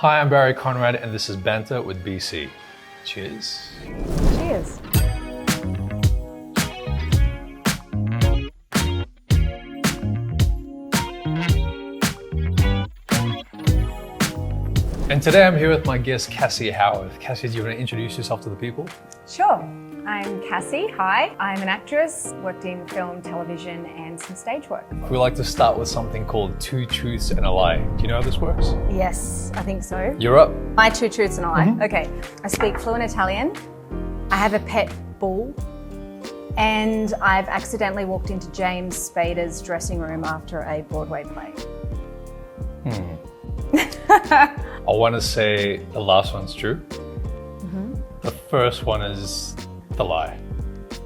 Hi, I'm Barry Conrad, and this is Banter with BC. Cheers. Cheers. And today I'm here with my guest, Cassie Howarth. Cassie, do you want to introduce yourself to the people? Sure. I'm Cassie. Hi. I'm an actress, worked in film, television, and some stage work. We like to start with something called two truths and a lie. Do you know how this works? Yes, I think so. You're up. My two truths and a lie. Okay. I speak fluent Italian. I have a pet bull. And I've accidentally walked into James Spader's dressing room after a Broadway play. I want to say the last one's true. The first one is the lie.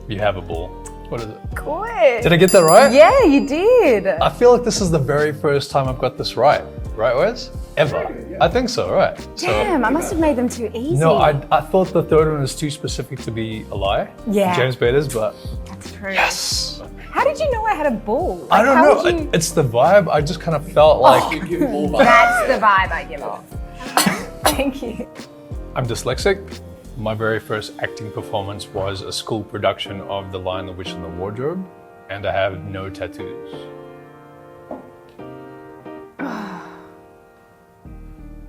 You have a bull. What is it? Good. Did I get that right? Yeah, you did. I feel like this is the very first time I've got this right. Right, Wes? Ever. I think so, right. Damn, I must have made them too easy. No, I thought the third one was too specific to be a lie. Yeah. James Spader's, but That's true. yes. How did you know I had a bull? I don't how know. would you- It's the vibe. I just kind of felt like That's the vibe I give off. Thank you. I'm dyslexic. My very first acting performance was a school production of The Lion, the Witch, and the Wardrobe, and I have no tattoos.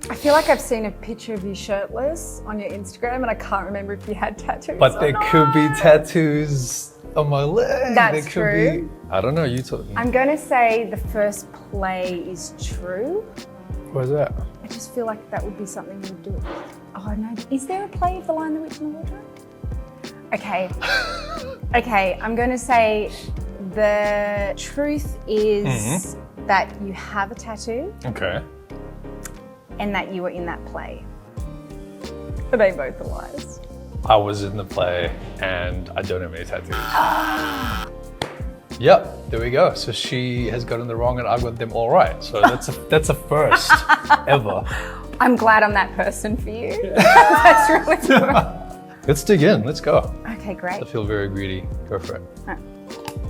I feel like I've seen a picture of you shirtless on your Instagram and I can't remember if you had tattoos. But or there not. could be tattoos on my leg. That's there could true. Be, I don't know. You told me. I'm going to say the first play is true. Where's that? I just feel like that would be something you would do. Oh no, is there a play of The Lion, the Witch, and the Wardrobe? Okay. Okay, I'm going to say the truth is that you have a tattoo Okay. and that you were in that play. Are they both the lies? I was in the play and I don't have any tattoos. Yep, there we go. So she has gotten the wrong and I've got them all right. So that's a first ever. I'm glad I'm that person for you. That's really good. Let's dig in. Let's go. Okay, great. I feel very greedy. Go for it.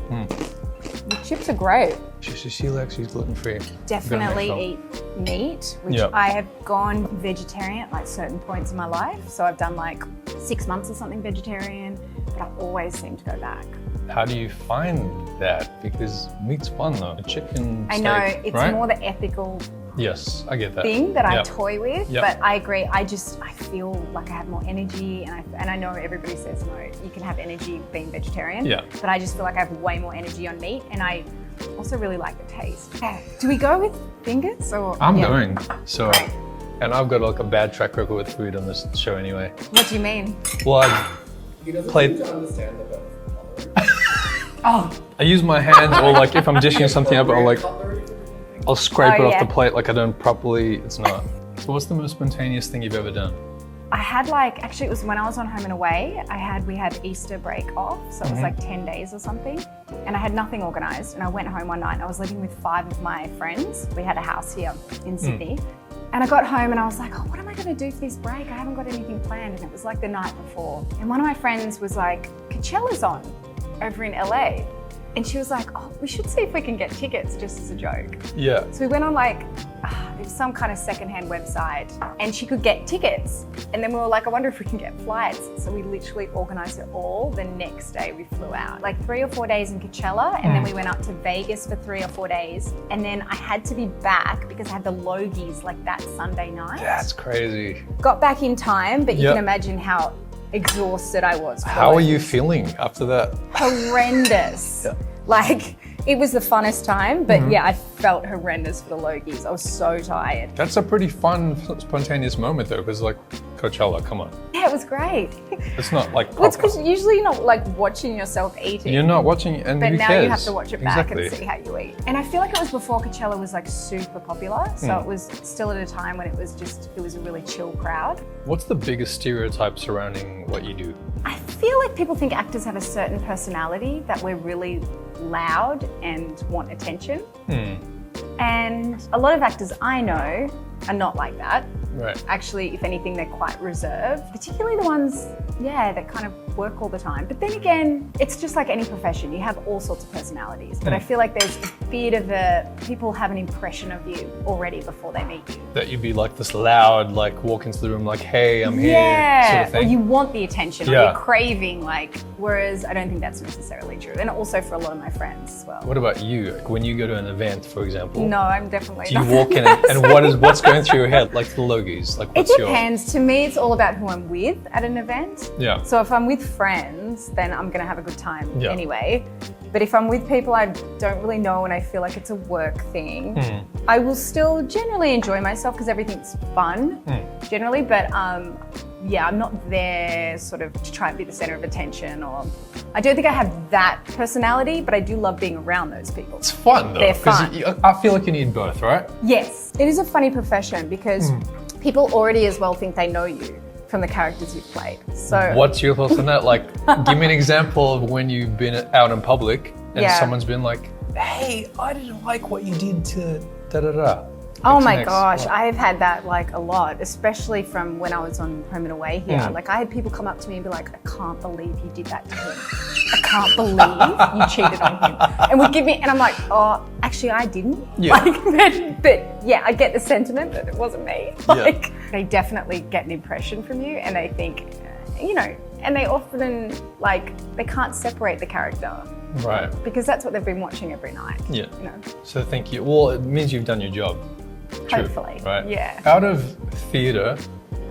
The chips are great. She likes, she's gluten-free. Definitely eat meat, which Yep. I have gone vegetarian at like certain points in my life. So I've done like 6 months or something vegetarian, but I always seem to go back. How do you find that? Because meat's fun though. A chicken I steak, know it's right? more the ethical Yes, I get that. thing that I Yep. toy with, Yep. but I agree. I feel like I have more energy, and I know everybody says no, you can have energy being vegetarian. Yeah. But I just feel like I have way more energy on meat, and I also really like the taste. Okay. Do we go with fingers or? I'm Yeah. going. So, Great. and I've got like a bad track record with food on this show anyway. What do you mean? Well, He doesn't Played- seem to understand the coloring. Oh, I use my hands, or like if I'm dishing something up, I'll scrape Oh, it off yeah. the plate like I don't properly. It's not. So, what's the most spontaneous thing you've ever done? I had actually it was when I was on Home and Away. We had Easter break off, so it was like 10 days or something, and I had nothing organised. And I went home one night. And I was living with 5 of my friends. We had a house here in Sydney. And I got home and I was like, oh, what am I going to do for this break? I haven't got anything planned. And it was like the night before. And one of my friends was like, Coachella's on over in LA. And she was like, oh, we should see if we can get tickets just as a joke. Yeah. So we went on it was some kind of secondhand website and she could get tickets. And then we were like, I wonder if we can get flights. So we literally organised it all. The next day we flew out. Like 3 or 4 days in Coachella, and then we went up to Vegas for 3 or 4 days. And then I had to be back because I had the Logies like that Sunday night. That's crazy. Got back in time, but you Yep. can imagine how exhausted I was. How are you feeling after that? Horrendous. Yeah. Like, it was the funnest time, but yeah, I felt horrendous for the Logies. I was so tired. That's a pretty fun, spontaneous moment though, because like Coachella, come on. Yeah, it was great. It's not like Well, it's proper. because usually you're not like watching yourself eating. You're not watching, and But who now cares? you have to watch it back Exactly. and see how you eat. And I feel like it was before Coachella was like super popular. So it was still at a time when it was a really chill crowd. What's the biggest stereotype surrounding what you do? I feel like people think actors have a certain personality, that we're really loud and want attention. And a lot of actors I know are not like that. Right. Actually, if anything, they're quite reserved, particularly the ones, that kind of work all the time. But then again, it's just like any profession. You have all sorts of personalities. But I feel like there's a bit of people have an impression of you already before they meet you. That you'd be like this loud, like walk into the room like, hey, I'm here, Yeah, sort of or thing. you want the attention, or Yeah. you're craving, like, whereas I don't think that's necessarily true. And also for a lot of my friends as well. What about you? Like when you go to an event, for example, No, I'm definitely do you not. walk in and what's going through your head? Like the logies, like It what's your... depends. To me, it's all about who I'm with at an event. Yeah. So if I'm with friends, then I'm going to have a good time Yeah. anyway. But if I'm with people I don't really know and I feel like it's a work thing, I will still generally enjoy myself because everything's fun generally. But yeah, I'm not there sort of to try and be the center of attention, or I don't think I have that personality, but I do love being around those people. It's fun though. They're 'cause fun. I feel like you need both, right? Yes, it is a funny profession because people already as well think they know you from the characters you've played. So What's your thoughts on that? Like, give me an example of when you've been out in public and Yeah. someone's been like, hey, I didn't like what you did to da-da-da. oh X my and X. gosh, What? I've had that like a lot, especially from when I was on Home and Away here. Like I had people come up to me and be like, I can't believe you did that to him. I can't believe you cheated on him. And would give me, and I'm like, oh, actually I didn't. Yeah. Like, but yeah, I get the sentiment that it wasn't me. Like they definitely get an impression from you and they think, you know, and they often like, they can't separate the character Right. because that's what they've been watching every night. Yeah. You know, So thank you. Well, it means you've done your job. True, hopefully. right? Yeah. Out of theatre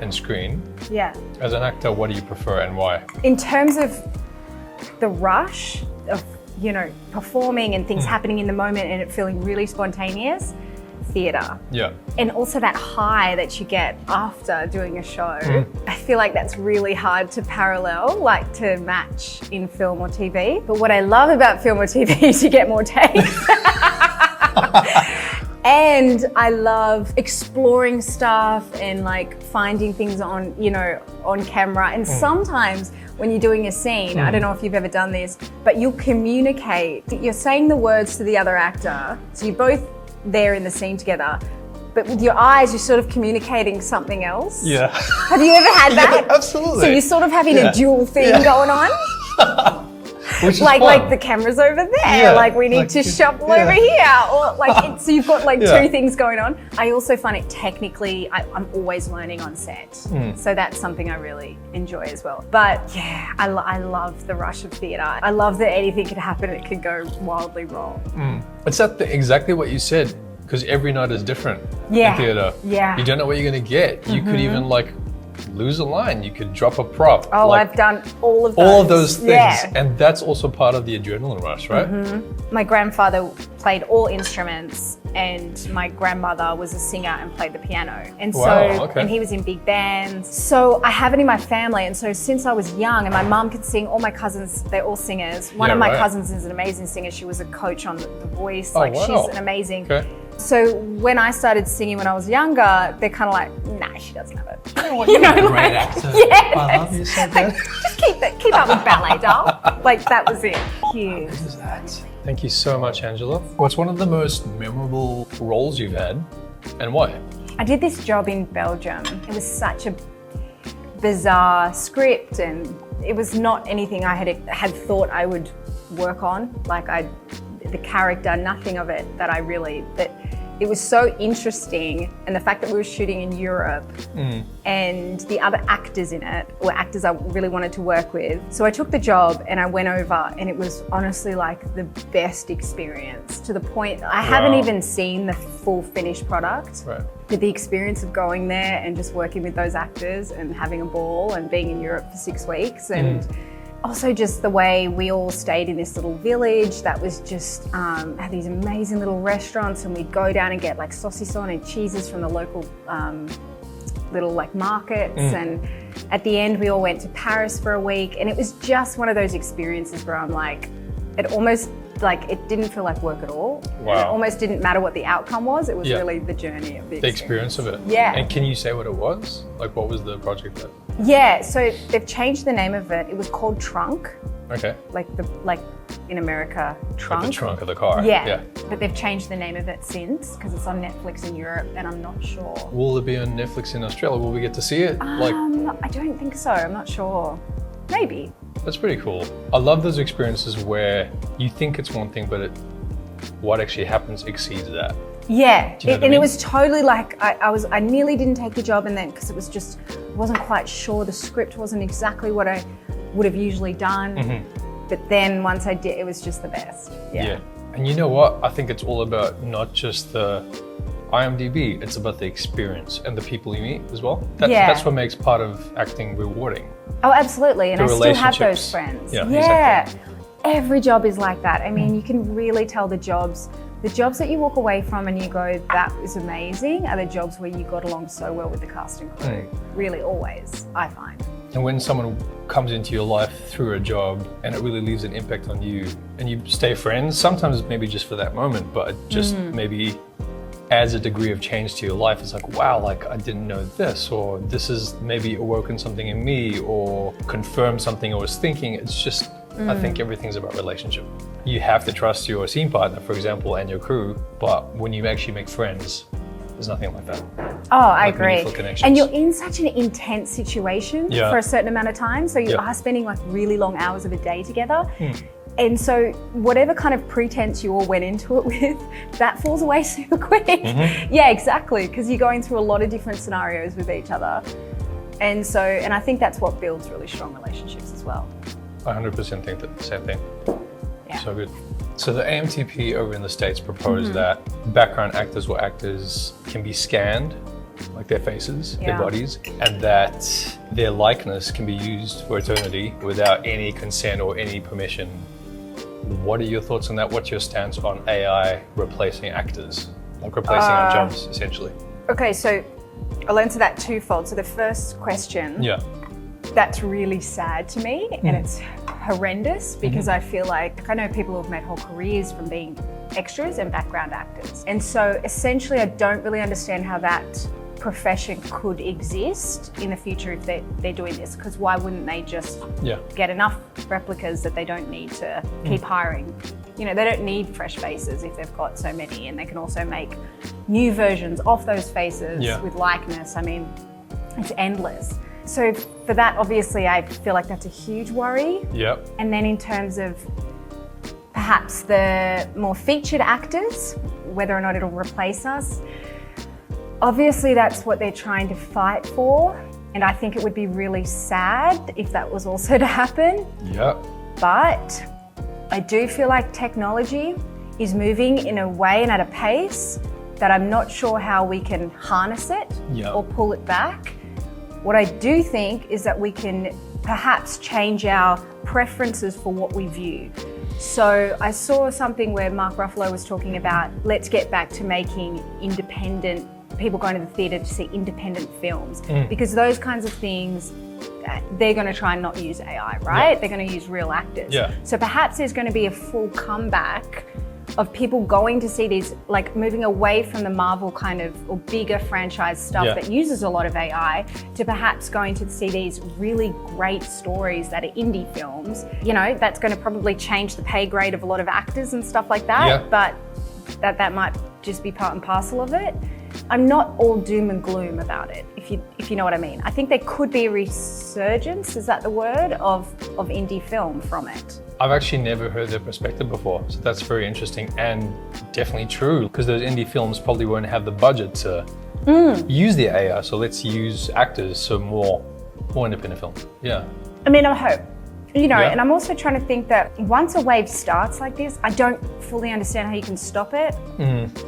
and screen, Yeah. as an actor, what do you prefer and why? In terms of the rush of, you know, performing and things happening in the moment and it feeling really spontaneous, theatre. Yeah. And also that high that you get after doing a show, I feel like that's really hard to parallel, like to match in film or TV. But what I love about film or TV is you get more takes. And I love exploring stuff and like finding things on, you know, on camera. And sometimes when you're doing a scene, I don't know if you've ever done this, but you'll communicate. You're saying the words to the other actor. So you're both there in the scene together, but with your eyes, you're sort of communicating something else. Yeah. Have you ever had that? Yeah, absolutely. So you're sort of having Yeah. a dual thing going on. Which is Like fun. the camera's over there, Yeah, like we need like to you- shuffle yeah. over here, or like so you've got like Yeah. two things going on. I also find it technically, I'm always learning on set, so that's something I really enjoy as well. But yeah, I love the rush of theatre. I love that anything could happen and it could go wildly wrong. It's exactly what you said, because every night is different Yeah. in theatre. Yeah. You don't know what you're going to get. You could even like lose a line. You could drop a prop. Oh, like, I've done all of those. all of those things. Yeah. And that's also part of the adrenaline rush, right? My grandfather played all instruments and my grandmother was a singer and played the piano. And so, Wow, okay. and he was in big bands. So I have it in my family. And so since I was young and my mum could sing, all my cousins, they're all singers. One Yeah, of my right. cousins is an amazing singer. She was a coach on The Voice. Oh, Like wow. she's an amazing. Okay. So when I started singing when I was younger, they're kind of like, nah, she doesn't have it. You're know, a great like- actor. Yes. I love you so good. Just keep up with ballet, doll. Like that was it. Huge. What is that? Thank you so much, Angela. What's one of the most memorable roles you've had and why? I did this job in Belgium. It was such a bizarre script and it was not anything I had thought I would work on. Like the character, nothing of it that it was so interesting, and the fact that we were shooting in Europe and the other actors in it were actors I really wanted to work with. So I took the job and I went over and it was honestly like the best experience, to the point I haven't even seen the full finished product. Right. But the experience of going there and just working with those actors and having a ball and being in Europe for 6 weeks, and also just the way we all stayed in this little village that was just had these amazing little restaurants, and we'd go down and get like saucisson and cheeses from the local little like markets, and at the end we all went to Paris for a week, and it was just one of those experiences where I'm like, it almost like it didn't feel like work at all. Wow. And it almost didn't matter what the outcome was. It was Yeah. really the journey of The experience of it. Yeah. And can you say what it was? Like, what was the project that? Yeah, so they've changed the name of it. It was called Trunk, Okay. like in America, Trunk. Like the trunk of the car. Yeah, but they've changed the name of it since, because it's on Netflix in Europe, and I'm not sure. Will it be on Netflix in Australia? Will we get to see it? Like, I don't think so. I'm not sure. Maybe. That's pretty cool. I love those experiences where you think it's one thing, but what actually happens exceeds that. Yeah, Do you know what I and mean? it was totally like I nearly didn't take the job, and then because it was just wasn't quite sure, the script wasn't exactly what I would have usually done. But then once I did, it was just the best. Yeah. And you know what? I think it's all about not just the IMDb, it's about the experience and the people you meet as well. That's what makes part of acting rewarding. Oh, absolutely. And The I still have those relationships. friends. Yeah, Yeah. exactly. Every job is like that. I mean, you can really tell the jobs that you walk away from and you go, that was amazing, are the jobs where you got along so well with the cast and crew. Really, always, I find. And when someone comes into your life through a job and it really leaves an impact on you and you stay friends, sometimes maybe just for that moment, but it just maybe adds a degree of change to your life. It's like, wow, like I didn't know this, or this has maybe awoken something in me or confirmed something I was thinking. It's just, I think everything's about relationship. You have to trust your scene partner, for example, and your crew, but when you actually make friends, there's nothing like that. Oh, I Like agree. meaningful connections. And you're in such an intense situation Yeah. for a certain amount of time. So you Yeah. are spending like really long hours of a day together. And so whatever kind of pretense you all went into it with, that falls away super quick. Yeah, exactly. Because you're going through a lot of different scenarios with each other. And I think that's what builds really strong relationships as well. I 100% think that the same thing. Yeah. So good. So the AMTP over in the States proposed that background actors or actors can be scanned, like their faces, their Yeah. bodies, and that their likeness can be used for eternity without any consent or any permission. What are your thoughts on that? What's your stance on AI replacing actors? Like replacing our jobs, essentially. Okay, so I'll answer that twofold. So the first question, Yeah. that's really sad to me and it's horrendous because I feel like I know people who have made whole careers from being extras and background actors. And so essentially I don't really understand how that profession could exist in the future if they're doing this, because why wouldn't they just Yeah. get enough replicas that they don't need to keep hiring? You know, they don't need fresh faces if they've got so many, and they can also make new versions of those faces Yeah. with likeness. I mean, it's endless. So for that, obviously, I feel like that's a huge worry. Yep. And then in terms of perhaps the more featured actors, whether or not it'll replace us, obviously that's what they're trying to fight for. And I think it would be really sad if that was also to happen. Yep. But I do feel like technology is moving in a way and at a pace that I'm not sure how we can harness it Yeah. or pull it back. What I do think is that we can perhaps change our preferences for what we view. So I saw something where Mark Ruffalo was talking about, let's get back to making independent, people going to the theatre to see independent films. Because those kinds of things, they're going to try and not use AI, right? Yeah. They're going to use real actors. Yeah. So perhaps there's going to be a full comeback of people going to see these, like moving away from the Marvel kind of or bigger franchise stuff Yeah. that uses a lot of AI to perhaps going to see these really great stories that are indie films. You know, that's going to probably change the pay grade of a lot of actors and stuff like that, Yeah. but that might just be part and parcel of it. I'm not all doom and gloom about it, if you know what I mean. I think there could be a resurgence, is that the word, of indie film from it. I've actually never heard their perspective before, so that's very interesting and definitely true, because those indie films probably won't have the budget to use the AI, so let's use actors, so more independent film. Yeah. I mean, I hope. You know, Yeah. and I'm also trying to think that once a wave starts like this, I don't fully understand how you can stop it.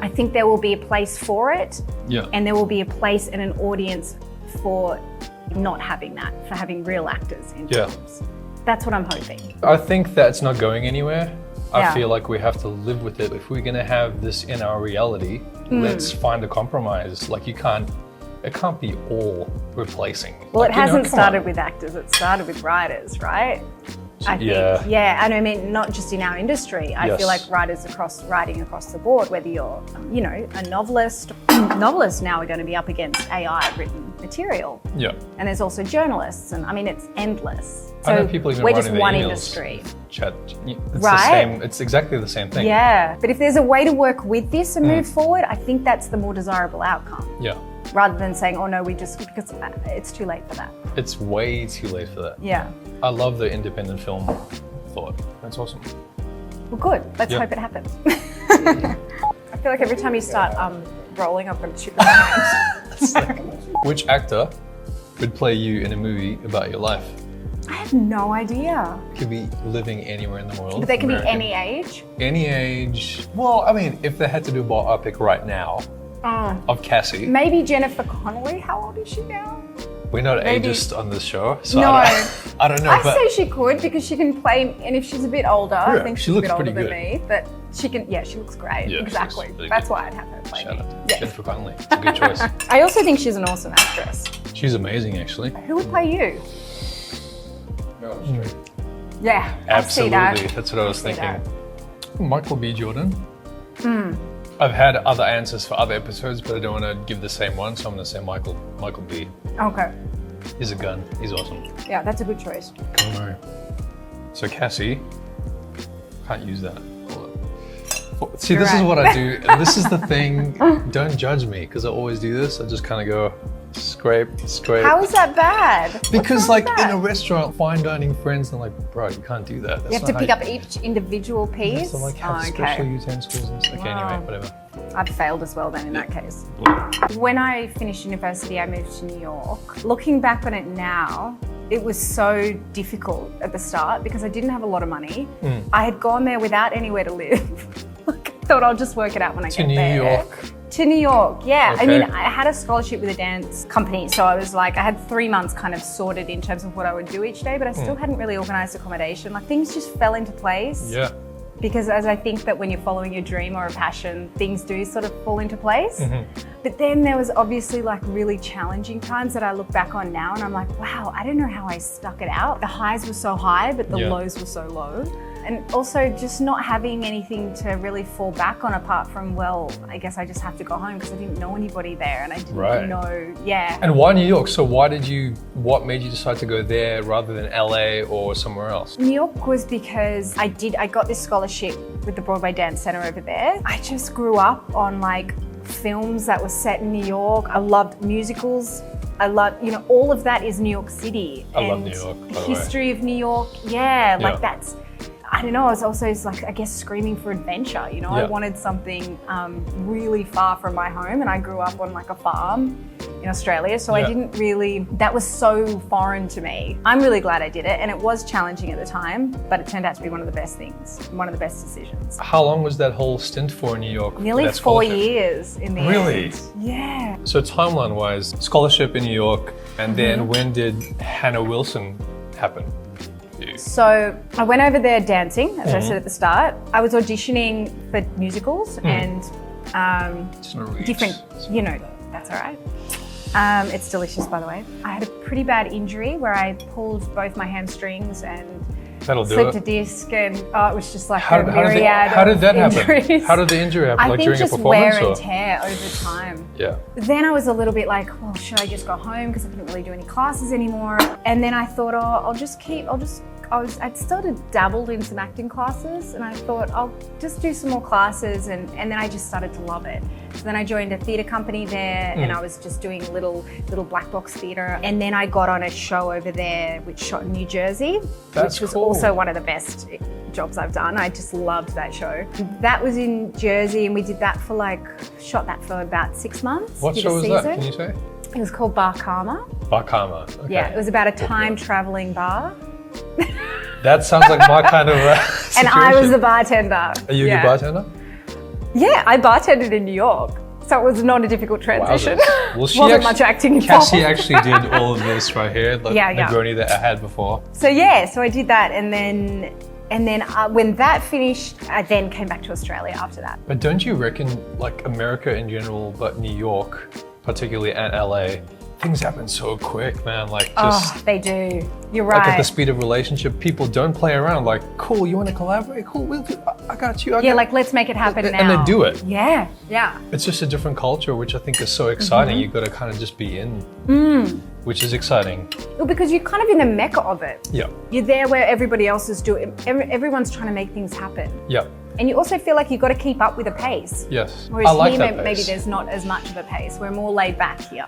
I think there will be a place for it, Yeah. and there will be a place and an audience for not having that, for having real actors in Yeah. films. That's what I'm hoping. I think that's not going anywhere. I Yeah. feel like we have to live with it. If we're gonna have this in our reality, let's find a compromise. Like it can't be all replacing. Well, Like, it you know, hasn't come started on. with actors, it started with writers, right? I think. Yeah. Yeah, and I mean, not just in our industry. I Yes. feel like writing across the board, whether you're, you know, a novelist, novelists now are going to be up against AI written material. Yeah. And there's also journalists, and I mean, it's endless. I know So people even we're writing just their one emails. industry. Chat. It's the Right? same. It's exactly the same thing. Yeah, but if there's a way to work with this and move forward, I think that's the more desirable outcome. Yeah. rather than saying, oh no, because it's too late for that. It's way too late for that. Yeah. I love the independent film thought. That's awesome. Well, good. Let's Yep. hope it happens. I feel like every time you start rolling, I'm going to shoot my hands. Which actor would play you in a movie about your life? I have no idea. Could be living anywhere in the world. But they can American. be any age. Any age. Well, I mean, if they had to do a biopic right now of Cassie, Maybe Jennifer Connelly. How old is she now? we're not maybe- ageist on this show, so No. I don't know. I but say she could because she can play, and if she's a bit older, I Yeah, think she she's a looks bit older pretty than me, but she can, she looks great. Yeah, she exactly. looks really That's good. why I'd have her play shout me. out to Yeah. Jennifer Connelly. It's a good choice. I also think she's an awesome actress. She's amazing, actually. Who would play you? No, straight. Yeah, Absolutely. I see that. That's what I was see thinking. that. Michael B. Jordan. I've had other answers for other episodes, but I don't want to give the same one, so I'm going to say Michael B. Okay. He's a gun. He's awesome. Yeah, that's a good choice. Cool. So Cassie, can't use that. Hold on. See, You're this is right. what I do. And this is the thing. Don't judge me, because I always do this. I just kind of go scrape. How is that bad? What's Because wrong with like in that? a restaurant, fine dining friends, and like, bro, you can't do that. That's You have to not pick how up each individual you have piece. to like have special utensils and stuff. Okay, Wow. anyway, whatever. I've failed as well then in that case. When I finished university, I moved to New York. Looking back on it now, it was so difficult at the start because I didn't have a lot of money. I had gone there without anywhere to live. Like, I thought I'll just work it out when I To get New there. York. To New York, yeah. I Okay. mean, I had a scholarship with a dance company, so I was like, I had 3 months kind of sorted in terms of what I would do each day, but I still hadn't really organized accommodation. Like things just fell into place. Yeah. Because as I think that when you're following your dream or a passion, things do sort of fall into place. But then there was obviously like really challenging times that I look back on now and I'm like, wow, I don't know how I stuck it out. The highs were so high, but the Yeah. lows were so low. And also just not having anything to really fall back on apart from, well, I guess I just have to go home because I didn't know anybody there and I didn't Right. know, yeah. And why New York? So what made you decide to go there rather than LA or somewhere else? New York was because I got this scholarship with the Broadway Dance Center over there. I just grew up on like films that were set in New York. I loved musicals. I love, all of that is New York City. I love And New York, by the the way. history of New York, yeah, like Yeah. that's, I don't know, I was also like, I guess screaming for adventure, I Yeah. wanted something really far from my home and I grew up on like a farm in Australia, so I Yeah. didn't really, that was so foreign to me. I'm really glad I did it and it was challenging at the time, but it turned out to be one of the best things, one of the best decisions. How long was that whole stint for in New York? Nearly That 4 scholarship? years in the Really? end. Yeah. So timeline-wise, scholarship in New York, and then Mm-hmm. when did Hannah Wilson happen? for you? So I went over there dancing, as I Mm-hmm. said at the start. I was auditioning for musicals and Just not really- different, that's all right. It's delicious, by the way. I had a pretty bad injury where I pulled both my hamstrings and That'll do slipped a it. disc, and it was just like How a did myriad that of happen? injuries. How did the injury happen? I Like think during a just performance? wear or? and tear over time. Yeah. Then I was a little bit like, well, should I just go home because I couldn't really do any classes anymore? And then I thought, I'd started dabbled in some acting classes and I thought I'll just do some more classes and then I just started to love it. So then I joined a theatre company there and I was just doing little black box theatre. And then I got on a show over there which shot in New Jersey, That's which was cool. also one of the best jobs I've done. I just loved that show. That was in Jersey and we did that shot that for about 6 months. What did show a was that? season. Can you say? It was called Bar Karma. Bakama. Okay. Yeah, it was about a time traveling bar. That sounds like my kind of And I was situation. the bartender. Are you a good bartender? Yeah, I bartended in New York. So it was not a difficult transition. Wowzers. Well, she Wasn't actually- much acting involved. Cassie actually did all of this right here, the Yeah, yeah. Negroni that I had before. So I did that and then when that finished, I then came back to Australia after that. But don't you reckon, like America in general, but New York particularly, and LA, things happen so quick, man. Like just Oh, they do. You're like right. at the speed of relationship, people don't play around. Like, cool, you want to collaborate? Cool, we'll do. I got you. Yeah, like let's make it happen now. And they do it. Yeah, yeah. It's just a different culture, which I think is so exciting. Mm-hmm. You've got to kind of just be in, which is exciting. Well, because you're kind of in the mecca of it. Yeah, You're there where everybody else is doing. Everyone's trying to make things happen. yeah. And you also feel like you've got to keep up with the pace. Yes. Whereas I like here, that maybe pace. there's not as much of a pace. We're more laid back here.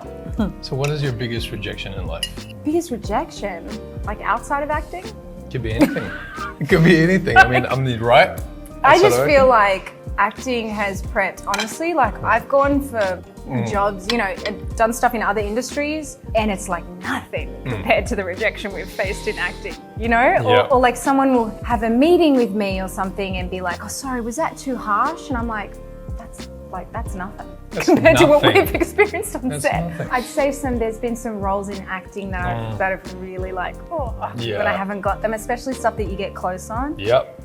So what is your biggest rejection in life? Biggest rejection, like outside of acting? Could be anything. It could be anything. I mean, right? I Outside just of feel acting? like acting has prepped, honestly, like I've gone for jobs, you know, and done stuff in other industries, and it's like nothing compared to the rejection we've faced in acting, you know? Yeah. Or like someone will have a meeting with me or something and be like, oh, sorry, was that too harsh? And I'm like, that's nothing. That's Compared to what nothing. we've experienced on That's set. nothing. I'd say there's been some roles in acting that that have really like, Yeah. but I haven't got them, especially stuff that you get close on. Yep.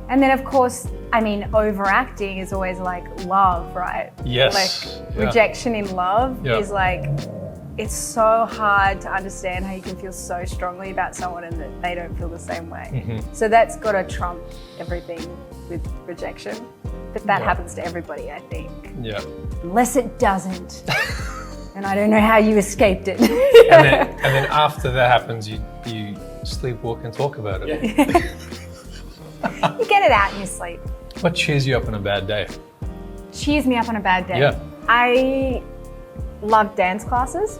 And then of course, I mean, overacting is always like love, right? Yes. Like Yeah. rejection in love Yeah. is like, it's so hard to understand how you can feel so strongly about someone and that they don't feel the same way. So that's got to trump everything with rejection. But that Yeah. happens to everybody, I think. Yeah. Unless it doesn't. And I don't know how you escaped it. And then after that happens, you sleepwalk and talk about it. You get it out in your sleep. What cheers you up on a bad day? Cheers me up on a bad day. Yeah. I love dance classes.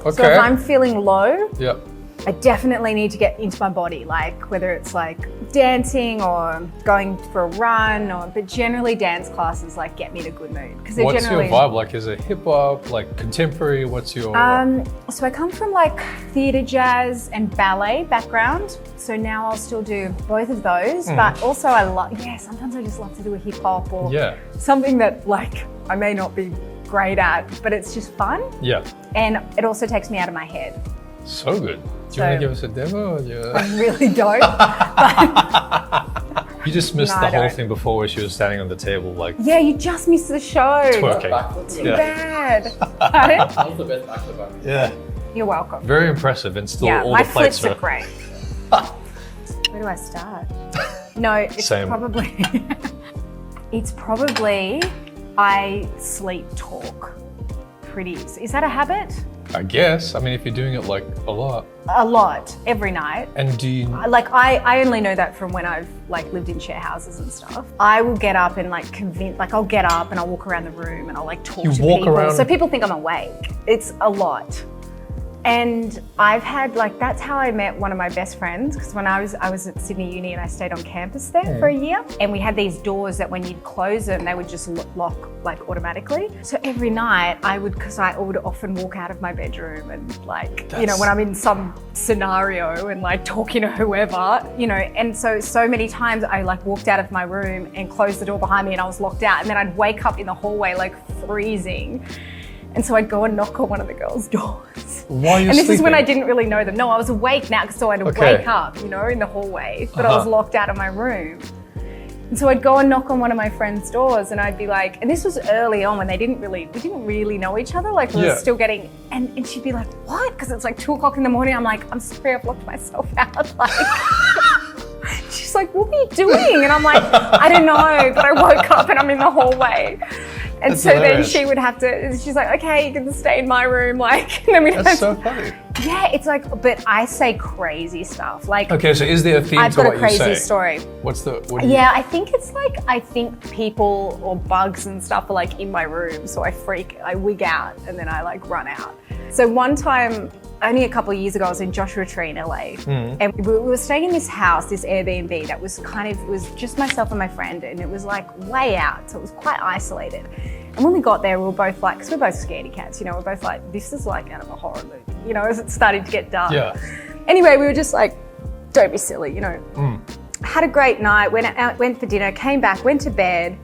Okay. So if I'm feeling low, Yeah. I definitely need to get into my body, like whether it's like dancing or going for a run, but generally dance classes like get me in a good mood because they're What's generally. your vibe like? Is it hip hop, like contemporary? What's your? So I come from like theatre, jazz, and ballet background. So now I'll still do both of those, but also I love. Yeah, sometimes I just love to do a hip hop or Yeah. something that like I may not be great at, but it's just fun, Yeah. and it also takes me out of my head. So good. Do you So- want to give us a demo? Or I really don't. You just missed No, the I whole don't. thing before where she was standing on the table, like Yeah, you just missed the show. twerking. Backflip. Too Yeah. bad. Pardon? That was the best backflip ever. Yeah. You're welcome. Very impressive, and still Yeah, all my the plates flips are are. great. Where do I start? No, it's Same. probably I sleep talk. Pretty. Is that a habit? I guess. I mean, if you're doing it like a lot, A lot, every night. and do you? Like I only know that from when I've like lived in share houses and stuff. I will get up and like I'll get up and I'll walk around the room and I'll like talk You to walk people. around- So people think I'm awake. It's a lot. And I've had like, that's how I met one of my best friends, because when I was at Sydney Uni and I stayed on campus there for a year, and we had these doors that when you'd close them, they would just lock like automatically. So every night because I would often walk out of my bedroom and like, you know, when I'm in some scenario and like talking to whoever, you know, and so many times I like walked out of my room and closed the door behind me and I was locked out, and then I'd wake up in the hallway like freezing. And so I'd go and knock on one of the girls' doors. While you're And this is when I sleeping? didn't really know them. No, I was awake now, so I'd Okay. wake up, you know, in the hallway, but I was locked out of my room. And so I'd go and knock on one of my friends' doors, and I'd be like, and this was early on when we didn't really know each other. Like we Yeah. were still getting, and she'd be like, what? Because it's like 2:00 in the morning. I'm like, I'm sorry, I've locked myself out. Like, she's like, what were you doing? And I'm like, I don't know, but I woke up and I'm in the hallway. And That's so hilarious. then she would have to, she's like, okay, you can stay in my room. Like, and then we'd That's have so to, funny. yeah, it's like, but I say crazy stuff. Like, Okay, so is there a theme I've to got what a crazy you say? story. What do you? Yeah, I think it's like, I think people or bugs and stuff are like in my room. So I wig out and then I like run out. So one time, only a couple of years ago, I was in Joshua Tree in LA, and we were staying in this house, this Airbnb that was it was just myself and my friend, and it was like way out, so it was quite isolated. And when we got there, we were both like, because we're both scaredy cats, you know, we're both like, this is like out of a horror movie, you know, as it started to get dark. Yeah. Anyway, we were just like, don't be silly, you know. Had a great night, went for dinner, came back, went to bed,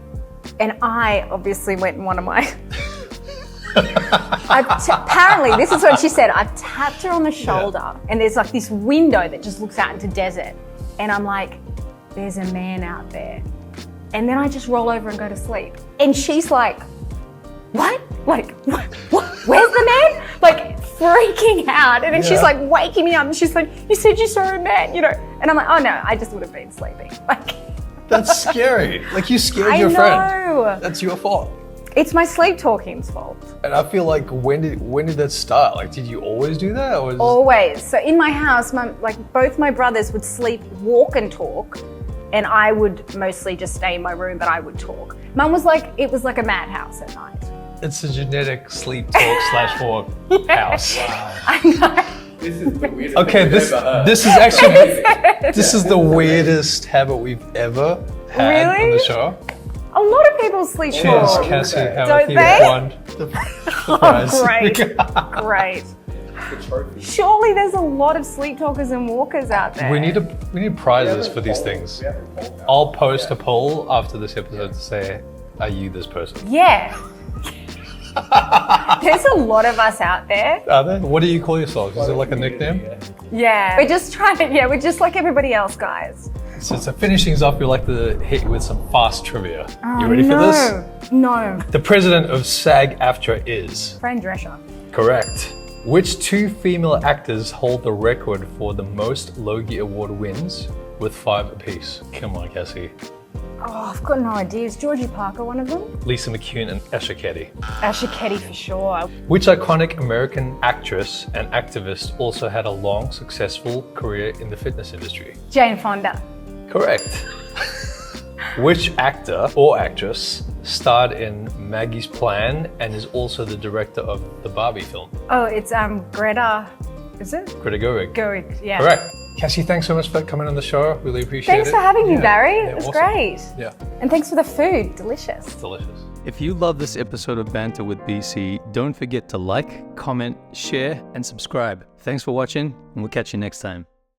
and I obviously went in one of my... apparently, this is what she said, I tapped her on the shoulder and there's like this window that just looks out into desert. And I'm like, there's a man out there. And then I just roll over and go to sleep. And she's like, what? Like, what? Where's the man? Like freaking out. And then she's like waking me up and she's like, you said you saw a man, you know? And I'm like, oh no, I just would have been sleeping. Like, That's scary. Like you scared I your know. friend. That's your fault. It's my sleep talking's fault. And I feel like when did that start? Like, did you always do that, or was Always. So in my house, both my brothers would sleep, walk and talk, And I would mostly just stay in my room, but I would talk. Mum was like, it was like a madhouse at night. It's a genetic sleep talk / walk house. I know. This is the weirdest Okay, thing this I've ever heard. this is actually this is the weirdest habit we've ever had on Really? the show. A lot of people sleep Cheers, talk. Cassie Howarth. Don't You they? won the prize. Great. Great. The trophy. Surely there's a lot of sleep talkers and walkers out there. We need prizes for these things. We have a poll now. I'll post a poll after this episode to say, are you this person? Yeah. There's a lot of us out there. Are there? What do you call yourselves? Is it like a nickname? Yeah. We're just trying to, we're just like everybody else, guys. So to finish things off, we like to hit you with some fast trivia. You ready for this? No. The president of SAG-AFTRA is? Fran Drescher. Correct. Which two female actors hold the record for the most Logie Award wins with 5 apiece? Come on, Cassie. Oh, I've got no idea. Is Georgie Parker one of them? Lisa McCune and Asha Ketty. Asha Ketty for sure. Which iconic American actress and activist also had a long, successful career in the fitness industry? Jane Fonda. Correct. Which actor or actress starred in Maggie's Plan and is also the director of the Barbie film? Oh, it's Greta. Is it? Greta Gerwig. Gerwig. Yeah. Correct. Cassie, thanks so much for coming on the show. Really appreciate Thanks it. for having me, Yeah. Barry. Yeah, It was awesome. great. Yeah, And thanks for the food. Delicious. delicious. If you love this episode of Banter with BC, don't forget to like, comment, share, and subscribe. Thanks for watching, and we'll catch you next time.